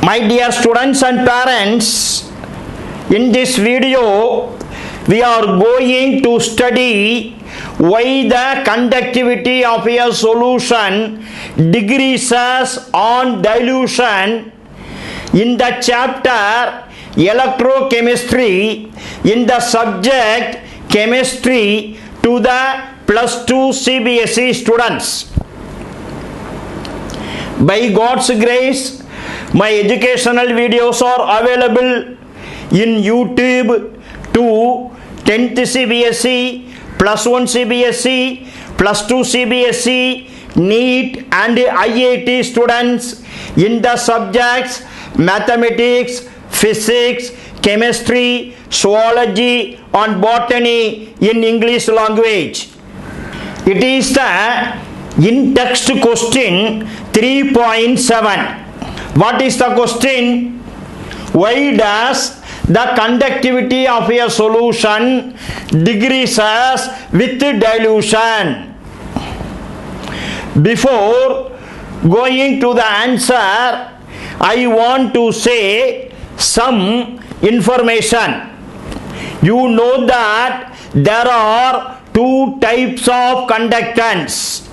My dear students and parents, in this video we are going to study why the conductivity of a solution decreases on dilution in the chapter electrochemistry in the subject chemistry to the +2 CBSE students. By God's grace, my educational videos are available in YouTube to 10th CBSE, +1 CBSE, +2 CBSE, NEET and IIT students in the subjects mathematics, physics, chemistry, zoology and botany in English language. It is the in-text question 3.7. What is the question? Why does the conductivity of a solution decreases with dilution? Before going to the answer, I want to say some information. You know that there are two types of conductance.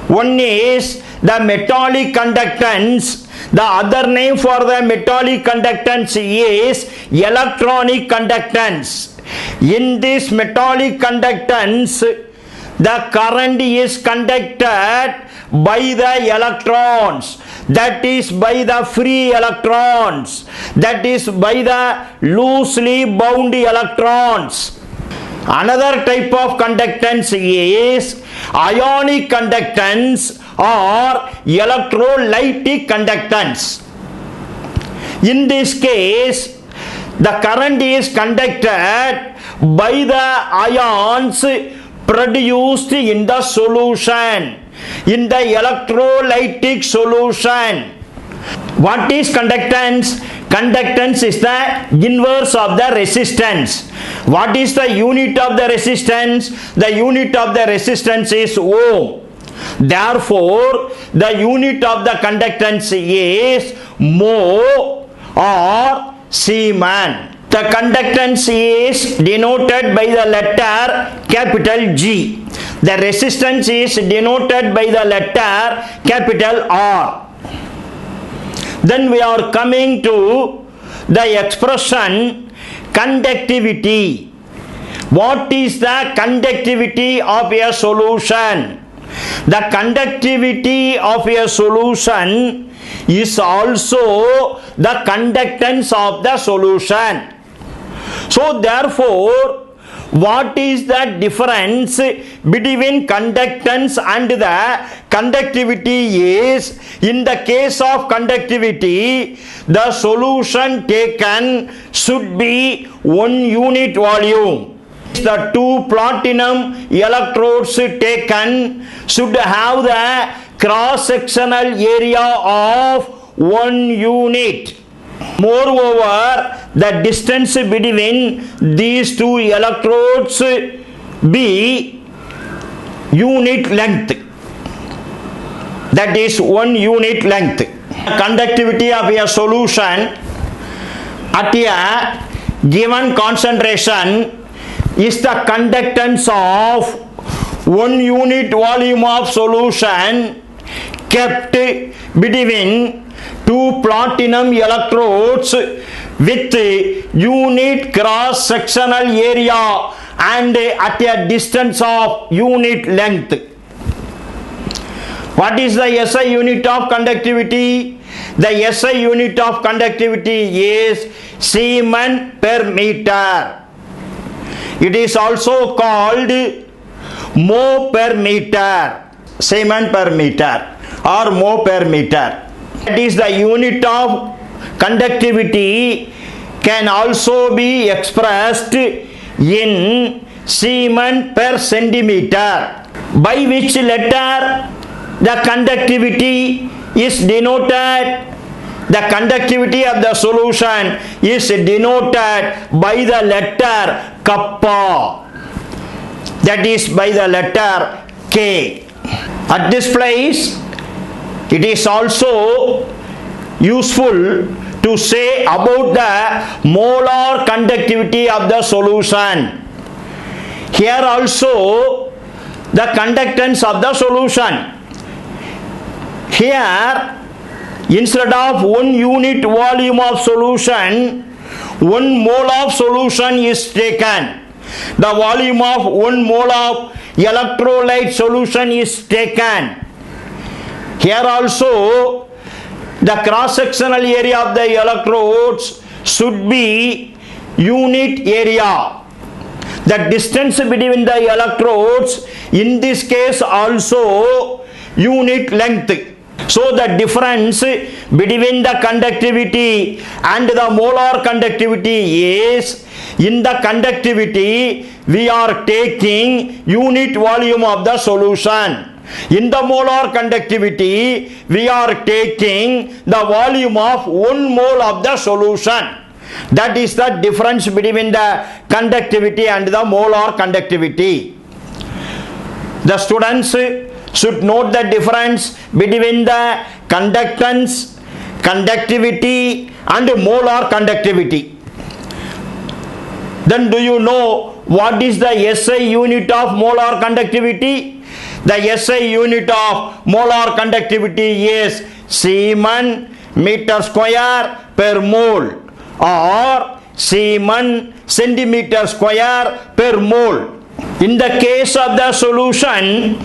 One is the metallic conductance. The other name for the metallic conductance is electronic conductance. In this metallic conductance, the current is conducted by the electrons, that is by the free electrons, that is by the loosely bound electrons. Another type of conductance is ionic conductance or electrolytic conductance. In this case, the current is conducted by the ions produced in the solution, in the electrolytic solution. What is conductance? Conductance is the inverse of the resistance. What is the unit of the resistance? The unit of the resistance is ohm. Therefore, the unit of the conductance is mho or Siemens. The conductance is denoted by the letter capital G. The resistance is denoted by the letter capital R. Then we are coming to the expression conductivity. What is the conductivity of a solution? The conductivity of a solution is also the conductance of the solution. So therefore, what is the difference between conductance and the conductivity is, in the case of conductivity, the solution taken should be 1 unit volume. The 2 platinum electrodes taken should have the cross-sectional area of 1 unit. Moreover, the distance between these 2 electrodes be unit length. That is 1 unit length. Conductivity of a solution at a given concentration is the conductance of 1 unit volume of solution kept between 2 platinum electrodes with unit cross sectional area and at a distance of unit length. What is the SI unit of conductivity? The SI unit of conductivity is Siemens per meter. It is also called mho per meter, Siemens per meter or mho per meter. That is the unit of conductivity can also be expressed in Siemens per centimeter. By which letter the conductivity is denoted? The conductivity of the solution is denoted by the letter kappa, that is by the letter K. At this place, it is also useful to say about the molar conductivity of the solution. Here also the conductance of the solution. Here instead of 1 unit volume of solution, 1 mole of solution is taken. The volume of 1 mole of electrolyte solution is taken. Here also the cross-sectional area of the electrodes should be unit area. The distance between the electrodes in this case also unit length. So the difference between the conductivity and the molar conductivity is, in the conductivity we are taking unit volume of the solution. In the molar conductivity we are taking the volume of 1 mole of the solution. That is the difference between the conductivity and the molar conductivity. The students should note the difference between the conductance, conductivity and molar conductivity. Then do you know what is the SI unit of molar conductivity? The SI unit of molar conductivity is Siemens meter square per mole or Siemens centimeter square per mole. In the case of the solution,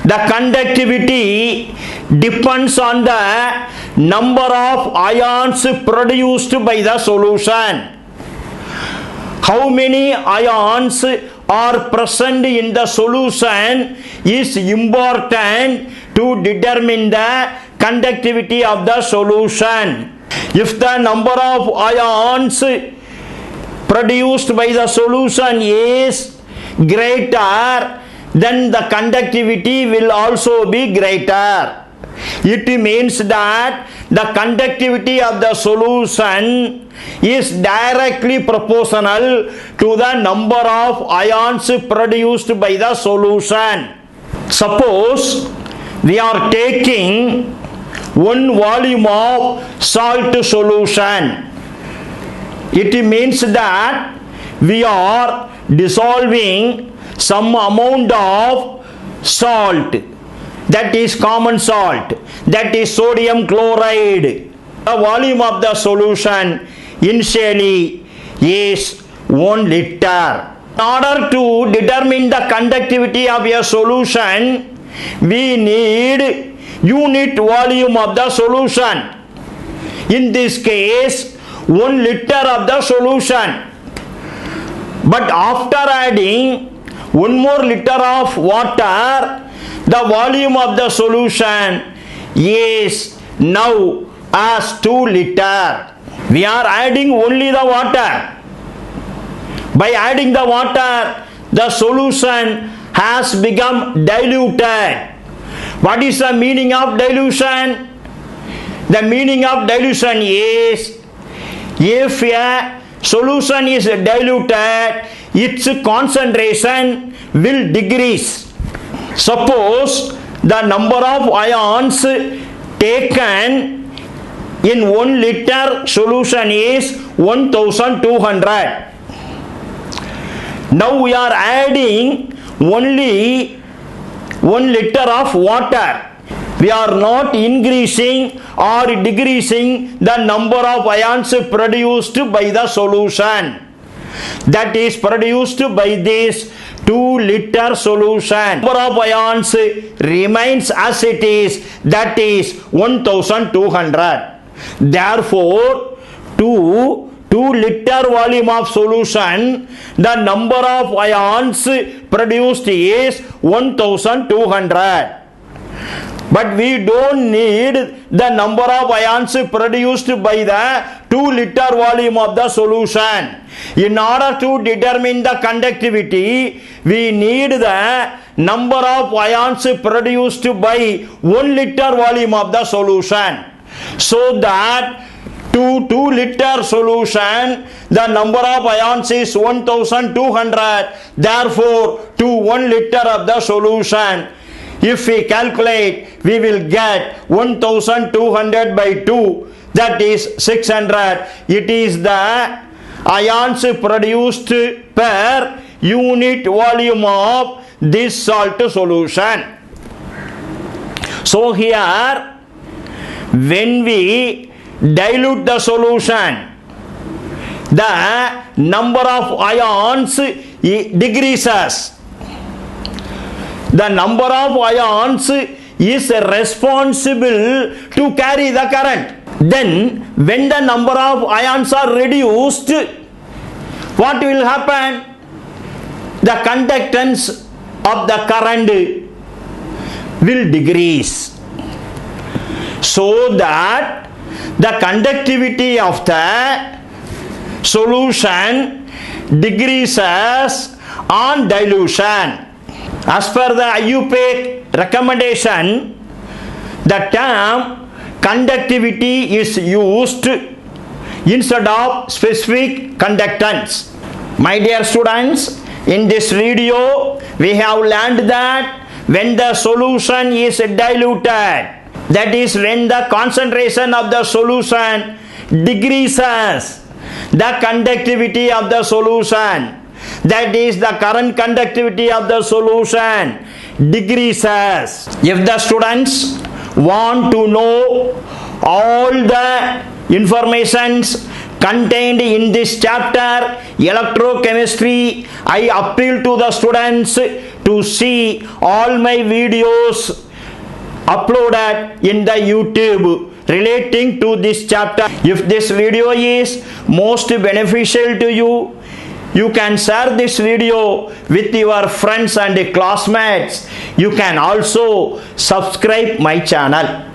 the conductivity depends on the number of ions produced by the solution. How many ions are present in the solution is important to determine the conductivity of the solution. If the number of ions produced by the solution is greater, then the conductivity will also be greater. It means that the conductivity of the solution is directly proportional to the number of ions produced by the solution. Suppose we are taking 1 volume of salt solution. It means that we are dissolving some amount of salt, that is common salt, that is sodium chloride. The volume of the solution initially is 1 liter. In order to determine the conductivity of a solution, we need unit volume of the solution. In this case, 1 liter of the solution. But after adding 1 more liter of water, the volume of the solution is now as 2 liter. We are adding only the water. By adding the water, the solution has become diluted. What is the meaning of dilution? The meaning of dilution is, if a solution is diluted, its concentration will decrease. Suppose the number of ions taken in 1 liter solution is 1200. Now we are adding only 1 liter of water. We are not increasing or decreasing the number of ions produced by the solution. That is produced by this 2 liter solution. Number of ions remains as it is, that is 1200. Therefore, 2 liter volume of solution, the number of ions produced is 1200. But we don't need the number of ions produced by the 2 liter volume of the solution. In order to determine the conductivity, we need the number of ions produced by 1 liter volume of the solution. So that to 2 liter solution, the number of ions is 1200. Therefore, to 1 liter of the solution, If we calculate, we will get 1200 by 2, that is 600. It is the ions produced per unit volume of this salt solution. So here, when we dilute the solution, the number of ions decreases. The number of ions is responsible to carry the current. Then when the number of ions are reduced, what will happen? The conductance of the current will decrease, so that the conductivity of the solution decreases on dilution. As per the IUPAC recommendation, the term conductivity is used instead of specific conductance. My dear students, in this video we have learned that when the solution is diluted, that is when the concentration of the solution decreases, the conductivity of the solution, that is the current conductivity of the solution, decreases. If the students want to know all the informations contained in this chapter electrochemistry, I appeal to the students to see all my videos uploaded in the YouTube relating to this chapter. If this video is most beneficial to you, you can share this video with your friends and classmates. You can also subscribe my channel.